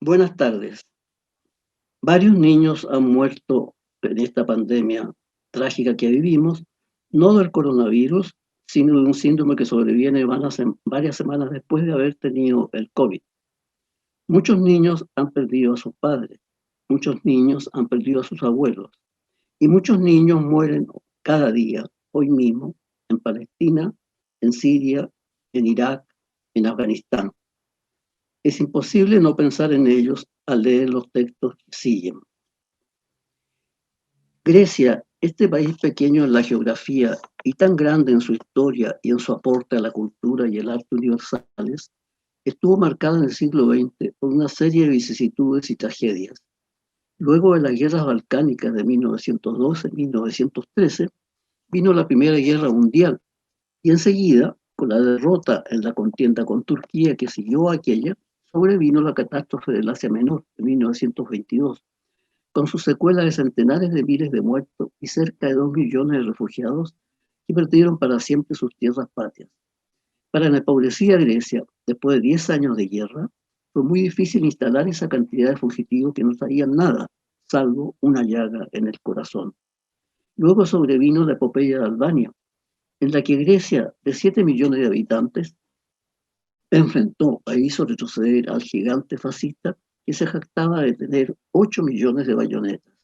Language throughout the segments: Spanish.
Buenas tardes. Varios niños han muerto en esta pandemia trágica que vivimos, no del coronavirus, sino de un síndrome que sobreviene varias semanas después de haber tenido el COVID. Muchos niños han perdido a sus padres, muchos niños han perdido a sus abuelos y muchos niños mueren cada día, hoy mismo, en Palestina, en Siria, en Irak, en Afganistán. Es imposible no pensar en ellos al leer los textos que siguen. Grecia, este país pequeño en la geografía y tan grande en su historia y en su aporte a la cultura y el arte universales, estuvo marcado en el siglo XX por una serie de vicisitudes y tragedias. Luego de las guerras balcánicas de 1912-1913, vino la Primera Guerra Mundial y enseguida, con la derrota en la contienda con Turquía que siguió a aquella, sobrevino la catástrofe del Asia Menor de 1922 con sus secuelas de centenares de miles de muertos y cerca de 2 millones de refugiados que perdieron para siempre sus tierras patrias. Para la empobrecida Grecia, después de 10 años de guerra, fue muy difícil instalar esa cantidad de fugitivos que no traían nada, salvo una llaga en el corazón. Luego sobrevino la epopeya de Albania, en la que Grecia, de 7 millones de habitantes, enfrentó e hizo retroceder al gigante fascista que se jactaba de tener 8 millones de bayonetas.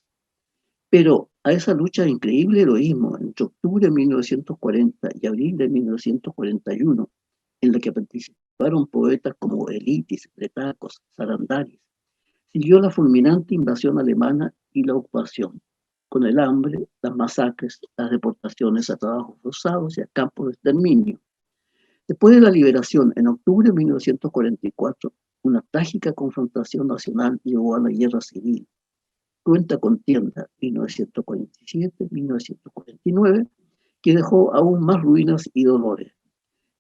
Pero a esa lucha de increíble heroísmo entre octubre de 1940 y abril de 1941, en la que participaron poetas como Elitis, Gretacos, Sarandaris, siguió la fulminante invasión alemana y la ocupación, con el hambre, las masacres, las deportaciones a trabajos forzados y a campos de exterminio. Después de la liberación, en octubre de 1944, una trágica confrontación nacional llevó a la guerra civil. Cruenta contienda 1947-1949, que dejó aún más ruinas y dolores.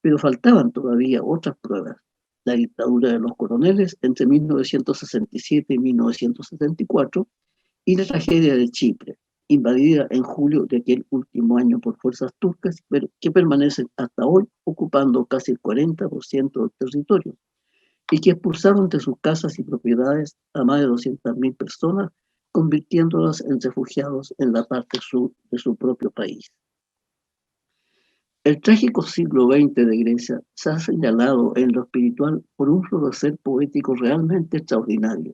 Pero faltaban todavía otras pruebas. La dictadura de los coroneles entre 1967 y 1974 y la tragedia de Chipre, invadida en julio de aquel último año por fuerzas turcas, pero que permanecen hasta hoy ocupando casi el 40% del territorio y que expulsaron de sus casas y propiedades a más de 200.000 personas, convirtiéndolas en refugiados en la parte sur de su propio país. El trágico siglo XX de Grecia se ha señalado en lo espiritual por un florecer poético realmente extraordinario.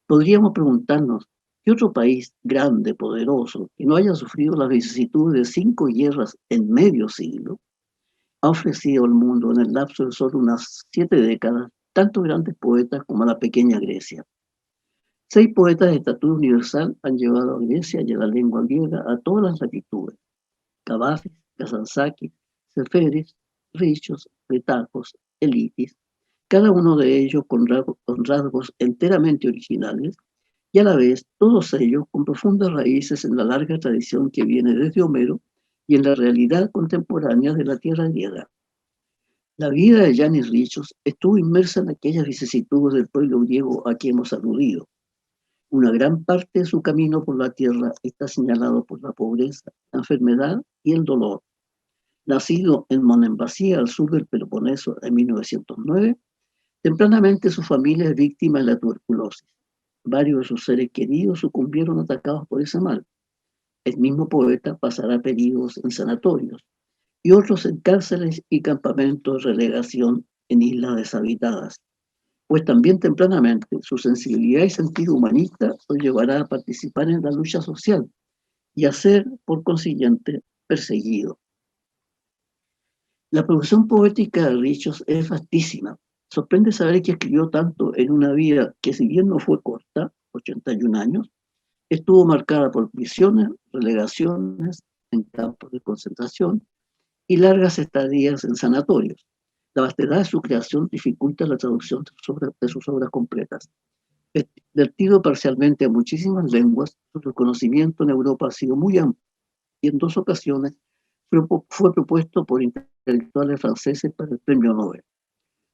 Podríamos preguntarnos, ¿qué otro país grande, poderoso, que no haya sufrido las vicisitudes de 5 guerras en medio siglo, ha ofrecido al mundo en el lapso de solo unas 7 décadas tantos grandes poetas como la pequeña Grecia? 6 poetas de estatura universal han llevado a Grecia y a la lengua griega a todas las latitudes: Cavafis, Kazantzakis, Seferis, Richios, Retacos, Elitis, cada uno de ellos con rasgos enteramente originales y a la vez todos ellos con profundas raíces en la larga tradición que viene desde Homero y en la realidad contemporánea de la tierra griega. La vida de Yanis Richios estuvo inmersa en aquellas vicisitudes del pueblo griego a que hemos aludido. Una gran parte de su camino por la tierra está señalado por la pobreza, la enfermedad y el dolor. Nacido en Monemvasia, al sur del Peloponeso, en 1909, tempranamente su familia es víctima de la tuberculosis. Varios de sus seres queridos sucumbieron atacados por ese mal. El mismo poeta pasará periodos en sanatorios y otros en cárceles y campamentos de relegación en islas deshabitadas, pues también tempranamente su sensibilidad y sentido humanista lo llevará a participar en la lucha social y a ser, por consiguiente, perseguido. La producción poética de Richios es vastísima. Sorprende saber que escribió tanto en una vida que, si bien no fue corta, 81 años, estuvo marcada por prisiones, relegaciones en campos de concentración y largas estadías en sanatorios. La vastedad de su creación dificulta la traducción de sus obras completas. Vertido parcialmente a muchísimas lenguas, su reconocimiento en Europa ha sido muy amplio y en 2 ocasiones fue propuesto por intelectuales franceses para el Premio Nobel.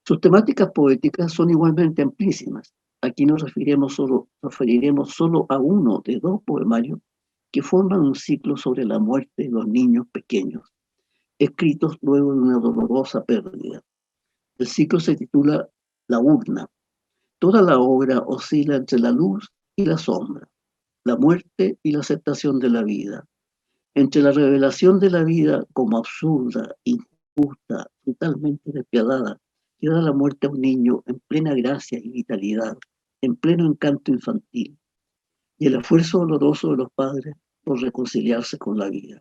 Sus temáticas poéticas son igualmente amplísimas. Aquí nos referiremos solo a uno de 2 poemarios que forman un ciclo sobre la muerte de los niños pequeños, escritos luego de una dolorosa pérdida. El ciclo se titula La urna. Toda la obra oscila entre la luz y la sombra, la muerte y la aceptación de la vida, entre la revelación de la vida como absurda, injusta, totalmente despiadada, que da la muerte a un niño en plena gracia y vitalidad, en pleno encanto infantil, y el esfuerzo doloroso de los padres por reconciliarse con la vida.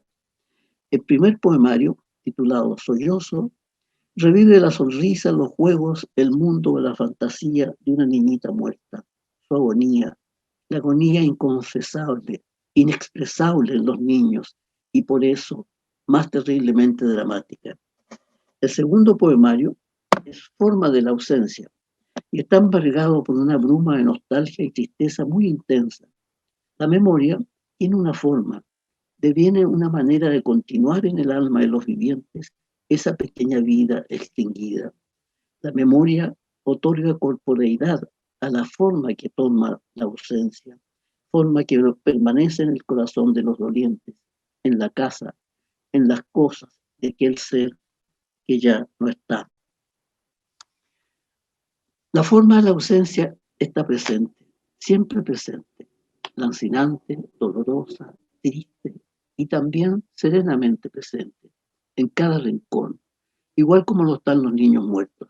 El primer poemario, titulado Sollozo, revive la sonrisa, los juegos, el mundo de la fantasía de una niñita muerta, su agonía, la agonía inconfesable, inexpresable en los niños y por eso más terriblemente dramática. El segundo poemario es Forma de la ausencia y está embargado por una bruma de nostalgia y tristeza muy intensa. La memoria tiene una forma, deviene una manera de continuar en el alma de los vivientes esa pequeña vida extinguida. La memoria otorga corporeidad a la forma que toma la ausencia, forma que permanece en el corazón de los dolientes, en la casa, en las cosas de aquel ser que ya no está. La forma de la ausencia está presente, siempre presente, lancinante, dolorosa, triste y también serenamente presente, en cada rincón, igual como lo están los niños muertos.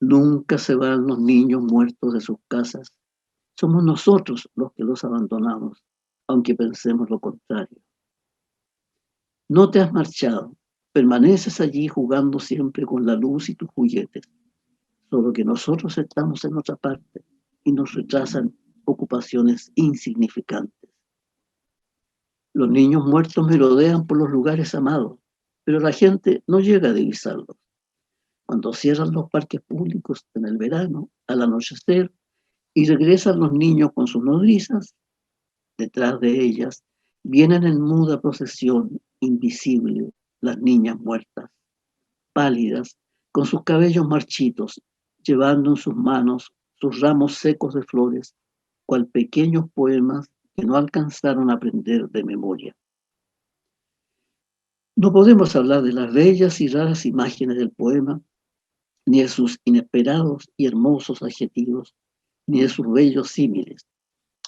Nunca se van los niños muertos de sus casas. Somos nosotros los que los abandonamos, aunque pensemos lo contrario. No te has marchado, permaneces allí jugando siempre con la luz y tus juguetes, solo que nosotros estamos en otra parte y nos retrasan ocupaciones insignificantes. Los niños muertos merodean por los lugares amados, pero la gente no llega a divisarlos. Cuando cierran los parques públicos en el verano, al anochecer, y regresan los niños con sus nodrizas, detrás de ellas vienen en muda procesión invisible las niñas muertas, pálidas, con sus cabellos marchitos, llevando en sus manos sus ramos secos de flores, cual pequeños poemas que no alcanzaron a aprender de memoria. No podemos hablar de las bellas y raras imágenes del poema, ni de sus inesperados y hermosos adjetivos, ni de sus bellos símiles.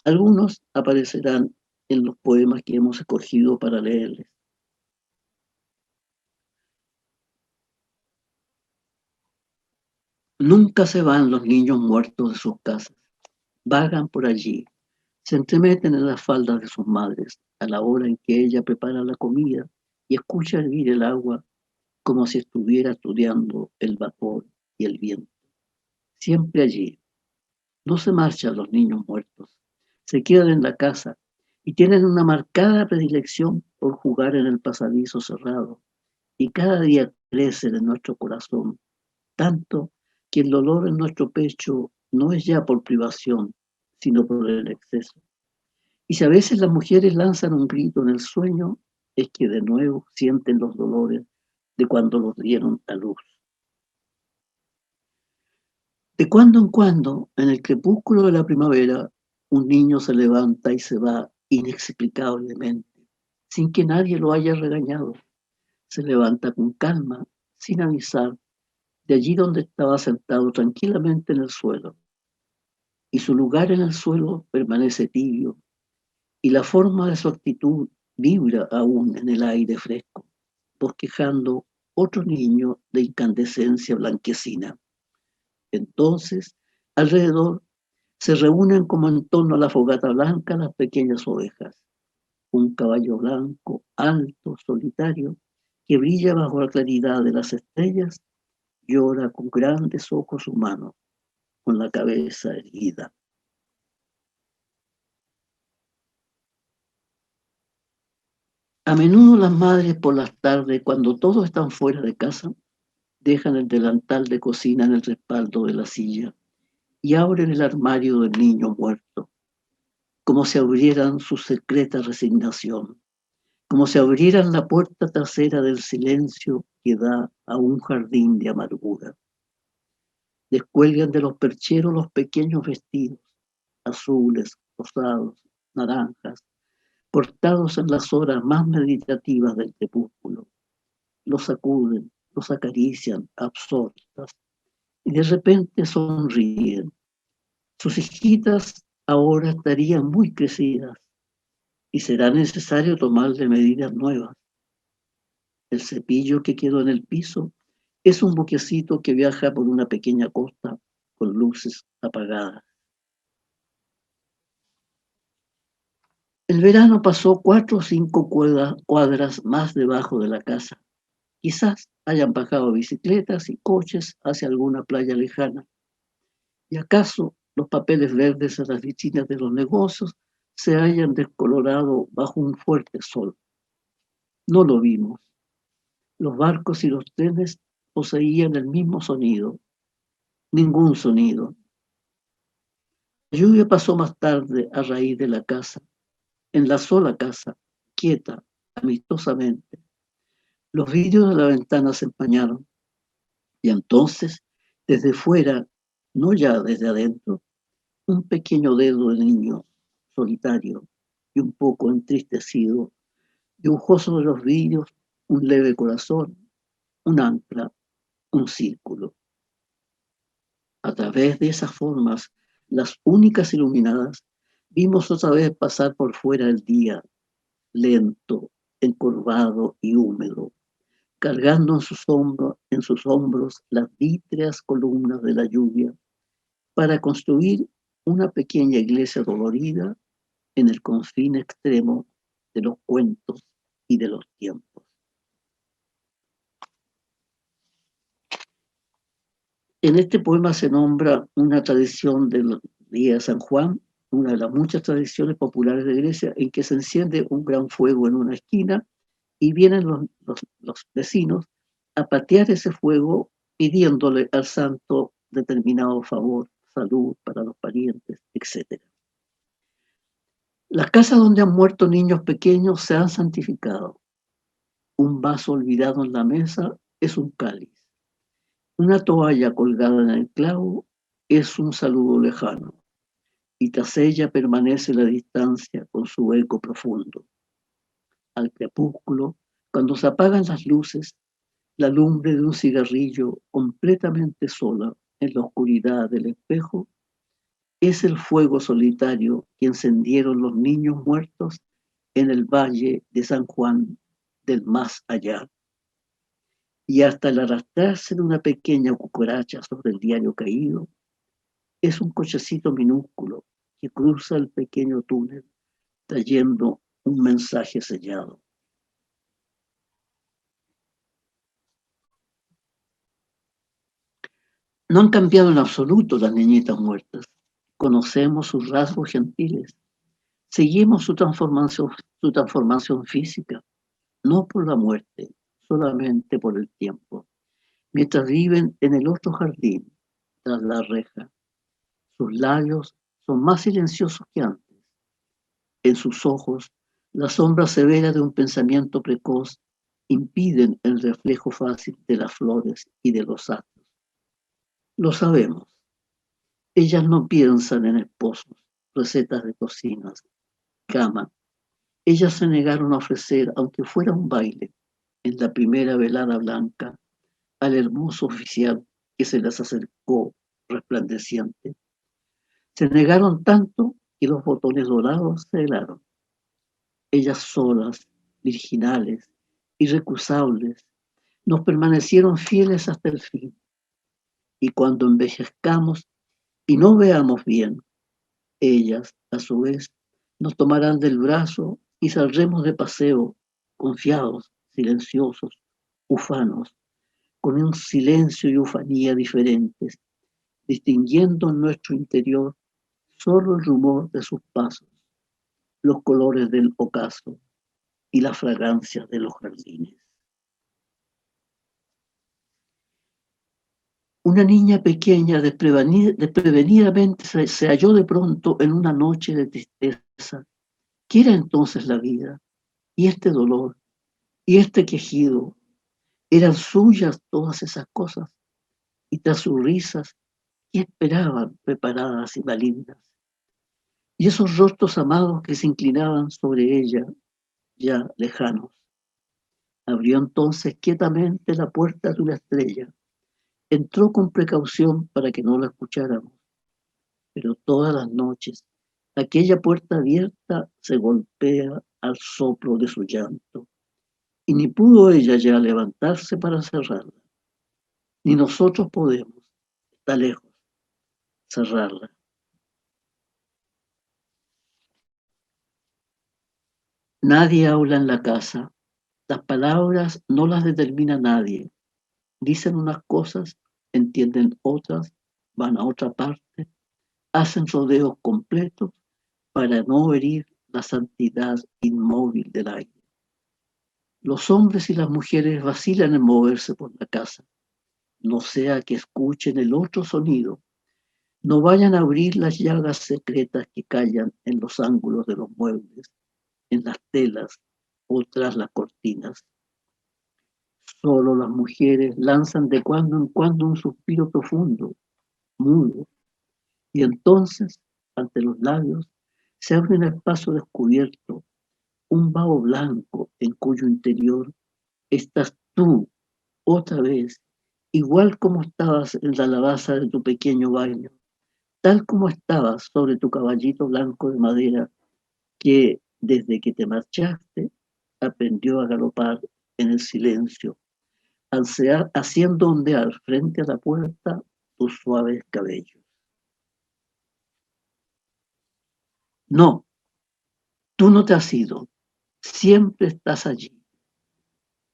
Algunos aparecerán en los poemas que hemos escogido para leerles. Nunca se van los niños muertos de sus casas. Vagan por allí, se entremeten en las faldas de sus madres a la hora en que ella prepara la comida y escucha hervir el agua como si estuviera estudiando el vapor y el viento. Siempre allí. No se marchan los niños muertos. Se quedan en la casa y tienen una marcada predilección por jugar en el pasadizo cerrado. Y cada día crecen en nuestro corazón, tanto que el dolor en nuestro pecho no es ya por privación, sino por el exceso. Y si a veces las mujeres lanzan un grito en el sueño, es que de nuevo sienten los dolores de cuando los dieron a luz. De cuando en cuando, en el crepúsculo de la primavera, un niño se levanta y se va inexplicablemente, sin que nadie lo haya regañado. Se levanta con calma, sin avisar, de allí donde estaba sentado tranquilamente en el suelo. Y su lugar en el suelo permanece tibio, y la forma de su actitud vibra aún en el aire fresco, bosquejando otro niño de incandescencia blanquecina. Entonces, alrededor se reúnen como en torno a la fogata blanca las pequeñas ovejas. Un caballo blanco, alto, solitario, que brilla bajo la claridad de las estrellas, llora con grandes ojos humanos, con la cabeza erguida. A menudo las madres por las tardes, cuando todos están fuera de casa, dejan el delantal de cocina en el respaldo de la silla y abren el armario del niño muerto, como si abrieran su secreta resignación, como si abrieran la puerta trasera del silencio que da a un jardín de amargura. Descuelgan de los percheros los pequeños vestidos, azules, rosados, naranjas, cortados en las horas más meditativas del crepúsculo. Los sacuden, los acarician, absortas, y de repente sonríen, Sus hijitas ahora estarían muy crecidas y será necesario tomarle medidas nuevas. El cepillo que quedó en el piso es un buquecito que viaja por una pequeña costa con luces apagadas. El verano pasó 4 o 5 cuadras más debajo de la casa. Quizás hayan bajado bicicletas y coches hacia alguna playa lejana. ¿Y acaso los papeles verdes a las vitrinas de los negocios se hayan descolorado bajo un fuerte sol? No lo vimos. Los barcos y los trenes poseían el mismo sonido. Ningún sonido. La lluvia pasó más tarde a raíz de la casa, en la sola casa, quieta, amistosamente. Los vidrios de la ventana se empañaron y entonces, desde fuera, no ya desde adentro, un pequeño dedo de niño, solitario y un poco entristecido, dibujó sobre los vidrios un leve corazón, un ancla, un círculo. A través de esas formas, las únicas iluminadas, vimos otra vez pasar por fuera el día, lento, encorvado y húmedo, cargando en sus hombros las vítreas columnas de la lluvia para construir una pequeña iglesia dolorida en el confín extremo de los cuentos y de los tiempos. En este poema se nombra una tradición del día de San Juan, una de las muchas tradiciones populares de Grecia, en que se enciende un gran fuego en una esquina y vienen los vecinos a patear ese fuego pidiéndole al santo determinado favor, salud para los parientes, etc. Las casas donde han muerto niños pequeños se han santificado. Un vaso olvidado en la mesa es un cáliz. Una toalla colgada en el clavo es un saludo lejano, y tras ella permanece la distancia con su eco profundo. Al crepúsculo, cuando se apagan las luces, la lumbre de un cigarrillo completamente sola en la oscuridad del espejo es el fuego solitario que encendieron los niños muertos en el valle de San Juan del más allá. Y hasta el arrastrarse de una pequeña cucaracha sobre el diario caído, es un cochecito minúsculo que cruza el pequeño túnel trayendo un mensaje sellado. No han cambiado en absoluto las niñitas muertas. Conocemos sus rasgos gentiles. Seguimos su transformación física, no por la muerte, solamente por el tiempo. Mientras viven en el otro jardín, tras la reja, sus labios son más silenciosos que antes. En sus ojos, la sombra severa de un pensamiento precoz impiden el reflejo fácil de las flores y de los astros. Lo sabemos. Ellas no piensan en esposos, recetas de cocinas, cama. Ellas se negaron a ofrecer, aunque fuera un baile, en la primera velada blanca, al hermoso oficial que se les acercó resplandeciente. Se negaron tanto que los botones dorados se helaron. Ellas solas, virginales, irrecusables, nos permanecieron fieles hasta el fin. Y cuando envejezcamos y no veamos bien, ellas, a su vez, nos tomarán del brazo y saldremos de paseo, confiados, silenciosos, ufanos, con un silencio y ufanía diferentes, distinguiendo en nuestro interior solo el rumor de sus pasos, los colores del ocaso y las fragancias de los jardines. Una niña pequeña desprevenidamente se halló de pronto en una noche de tristeza. ¿Qué era entonces la vida? Y este dolor, y este quejido, eran suyas todas esas cosas, y tras sus risas, ¿qué esperaban preparadas y malignas? Y esos rostros amados que se inclinaban sobre ella, ya lejanos. Abrió entonces quietamente la puerta de una estrella. Entró con precaución para que no la escucháramos, pero todas las noches aquella puerta abierta se golpea al soplo de su llanto, y ni pudo ella ya levantarse para cerrarla, ni nosotros podemos, está lejos, cerrarla. Nadie habla en la casa, las palabras no las determina nadie, dicen unas cosas, entienden otras, van a otra parte, hacen rodeos completos para no herir la santidad inmóvil del aire. Los hombres y las mujeres vacilan en moverse por la casa, no sea que escuchen el otro sonido, no vayan a abrir las llagas secretas que callan en los ángulos de los muebles, en las telas o tras las cortinas. Solo las mujeres lanzan de cuando en cuando un suspiro profundo, mudo, y entonces, ante los labios, se abre un espacio descubierto, un vaho blanco en cuyo interior estás tú otra vez, igual como estabas en la alabaza de tu pequeño baño, tal como estabas sobre tu caballito blanco de madera que desde que te marchaste aprendió a galopar en el silencio, haciendo ondear frente a la puerta tus suaves cabellos. No, tú no te has ido, siempre estás allí,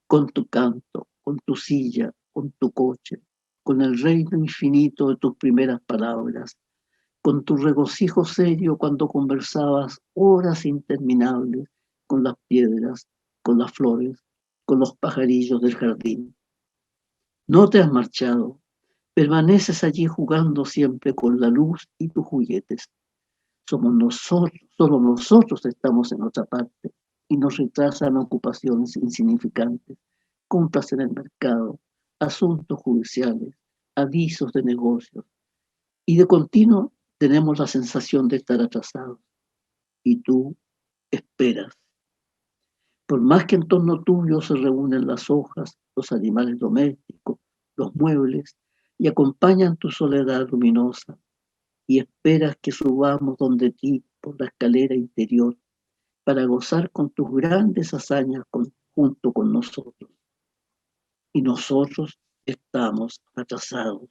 con tu canto, con tu silla, con tu coche, con el reino infinito de tus primeras palabras, con tu regocijo serio cuando conversabas horas interminables con las piedras, con las flores, con los pajarillos del jardín. No te has marchado, permaneces allí jugando siempre con la luz y tus juguetes. Somos nosotros, solo nosotros estamos en otra parte y nos retrasan ocupaciones insignificantes, compras en el mercado, asuntos judiciales, avisos de negocios. Y de continuo tenemos la sensación de estar atrasados. Y tú esperas. Por más que en torno tuyo se reúnen las hojas, los animales domésticos, los muebles, y acompañan tu soledad luminosa, y esperas que subamos donde ti por la escalera interior para gozar con tus grandes hazañas junto con nosotros. Y nosotros estamos atrasados.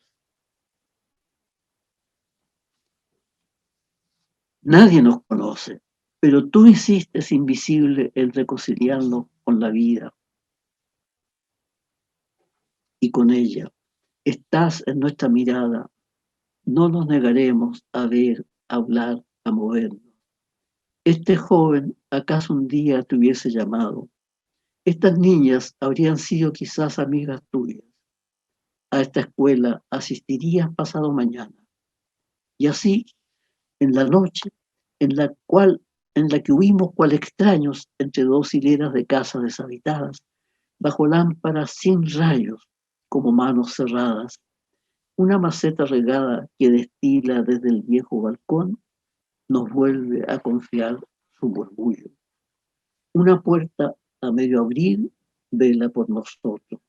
Nadie nos conoce, pero tú hiciste invisible el reconciliarnos con la vida y con ella. Estás en nuestra mirada. No nos negaremos a ver, a hablar, a movernos. Este joven acaso un día te hubiese llamado. Estas niñas habrían sido quizás amigas tuyas. A esta escuela asistirías pasado mañana. Y así, en la noche, en la cual, en la que huimos cual extraños entre dos hileras de casas deshabitadas, bajo lámparas sin rayos, como manos cerradas, una maceta regada que destila desde el viejo balcón nos vuelve a confiar su murmullo. Una puerta a medio abrir vela por nosotros.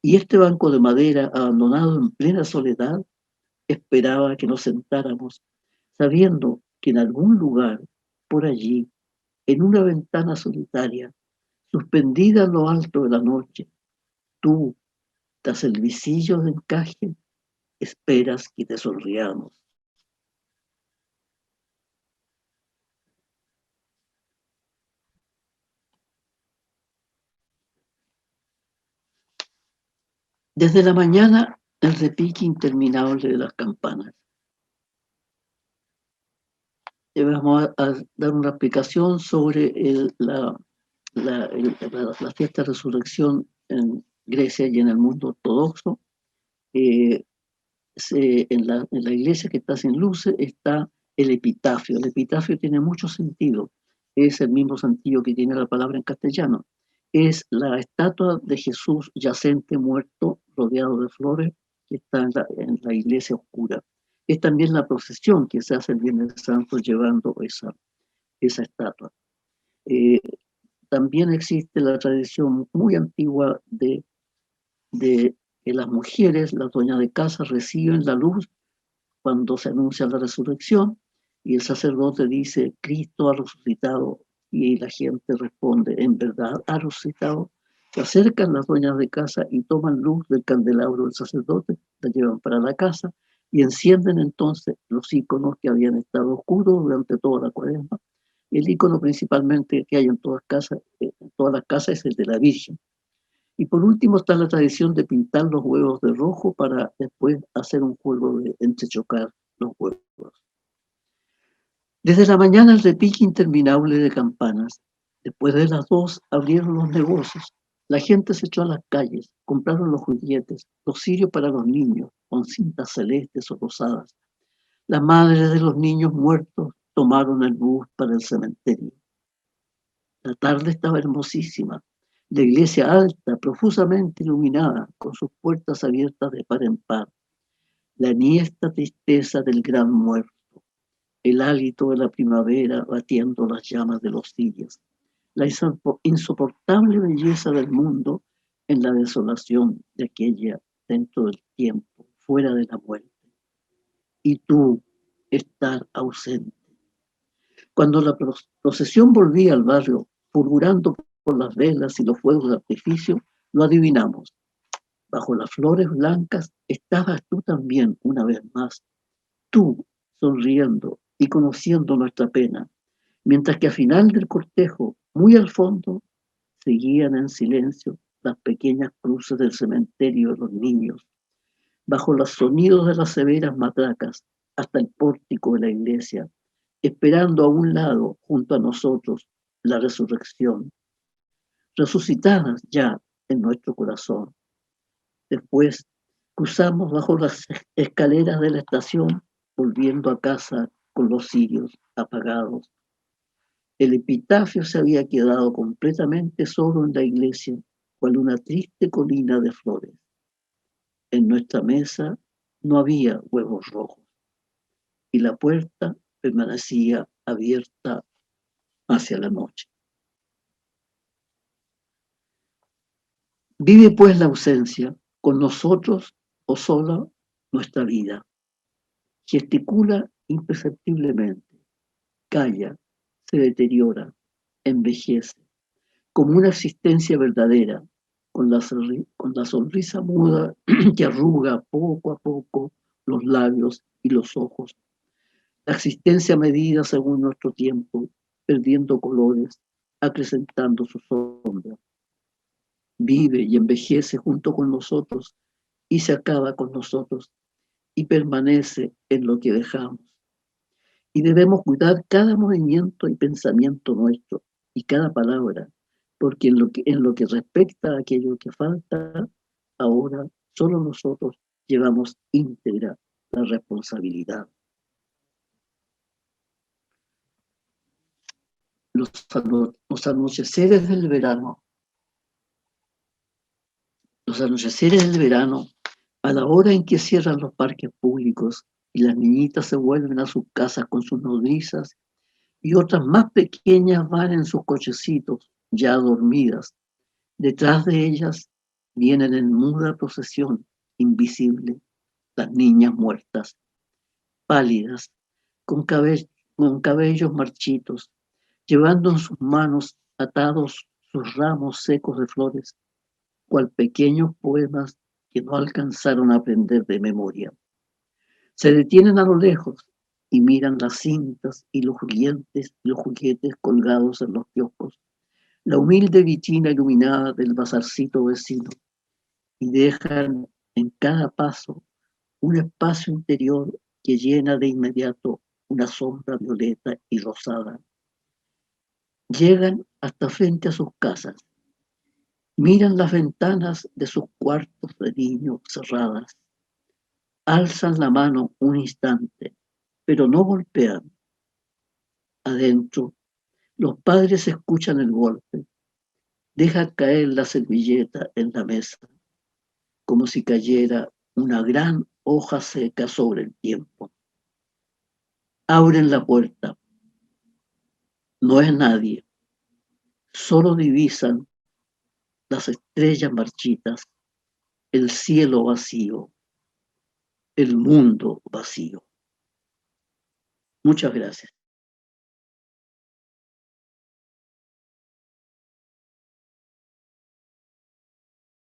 Y este banco de madera abandonado en plena soledad esperaba que nos sentáramos, sabiendo que en algún lugar, por allí, en una ventana solitaria, suspendida en lo alto de la noche, tú, tras el visillo de encaje, esperas que te sonriamos. Desde la mañana, el repique interminable de las campanas. Te vamos a dar una explicación sobre la fiesta de resurrección en Grecia y en el mundo ortodoxo. Eh, en la iglesia que está sin luces está el epitafio. El epitafio tiene mucho sentido. Es el mismo sentido que tiene la palabra en castellano. Es la estatua de Jesús yacente, muerto, rodeado de flores, que está en la iglesia oscura. Es también la procesión que se hace el Viernes Santo llevando esa estatua. Eh, También existe la tradición muy antigua de que las mujeres, las dueñas de casa, reciben la luz cuando se anuncia la resurrección y el sacerdote dice, Cristo ha resucitado, y la gente responde, en verdad ha resucitado, se acercan las dueñas de casa y toman luz del candelabro del sacerdote, la llevan para la casa y encienden entonces los iconos que habían estado oscuros durante toda la Cuaresma. El icono principalmente que hay en en todas las casas es el de la Virgen. Y por último está la tradición de pintar los huevos de rojo para después hacer un juego de entrechocar los huevos. Desde la mañana el repique interminable de campanas. Después de las 2 abrieron los negocios. La gente se echó a las calles, compraron los juguetes, los cirios para los niños, con cintas celestes o rosadas. Las madres de los niños muertos tomaron el bus para el cementerio. La tarde estaba hermosísima. La iglesia alta, profusamente iluminada, con sus puertas abiertas de par en par. La niesta tristeza del gran muerto. El hálito de la primavera batiendo las llamas de los cirios. La insoportable belleza del mundo en la desolación de aquella dentro del tiempo, fuera de la muerte. Y tú estar ausente. Cuando la procesión volvía al barrio, fulgurando por las velas y los fuegos de artificio, lo adivinamos. Bajo las flores blancas estabas tú también una vez más, tú sonriendo y conociendo nuestra pena, mientras que al final del cortejo, muy al fondo, seguían en silencio las pequeñas cruces del cementerio de los niños, bajo los sonidos de las severas matracas, hasta el pórtico de la iglesia, esperando a un lado, junto a nosotros, la resurrección, resucitadas ya en nuestro corazón. Después cruzamos bajo las escaleras de la estación, volviendo a casa con los cirios apagados. El epitafio se había quedado completamente solo en la iglesia, cual una triste colina de flores. En nuestra mesa no había huevos rojos y la puerta permanecía abierta hacia la noche. Vive pues la ausencia, con nosotros o sola nuestra vida. Gesticula imperceptiblemente, calla, se deteriora, envejece, como una existencia verdadera, con la sonrisa muda que arruga poco a poco los labios y los ojos. La existencia medida según nuestro tiempo, perdiendo colores, acrecentando su sombra. Vive y envejece junto con nosotros y se acaba con nosotros y permanece en lo que dejamos. Y debemos cuidar cada movimiento y pensamiento nuestro y cada palabra, porque en lo que respecta a aquello que falta, ahora solo nosotros llevamos íntegra la responsabilidad. Los anocheceres del verano. Los anocheceres del verano, a la hora en que cierran los parques públicos y las niñitas se vuelven a sus casas con sus nodrizas y otras más pequeñas van en sus cochecitos, ya dormidas. Detrás de ellas vienen en muda procesión, invisible, las niñas muertas, pálidas, con cabellos marchitos, llevando en sus manos atados sus ramos secos de flores, cual pequeños poemas que no alcanzaron a aprender de memoria. Se detienen a lo lejos y miran las cintas y los juguetes colgados en los kioscos, la humilde vitrina iluminada del bazarcito vecino, y dejan en cada paso un espacio interior que llena de inmediato una sombra violeta y rosada. Llegan hasta frente a sus casas, miran las ventanas de sus cuartos de niño cerradas, alzan la mano un instante, pero no golpean. Adentro, los padres escuchan el golpe, dejan caer la servilleta en la mesa, como si cayera una gran hoja seca sobre el tiempo. Abren la puerta. No es nadie. Solo divisan las estrellas marchitas, el cielo vacío, el mundo vacío. Muchas gracias.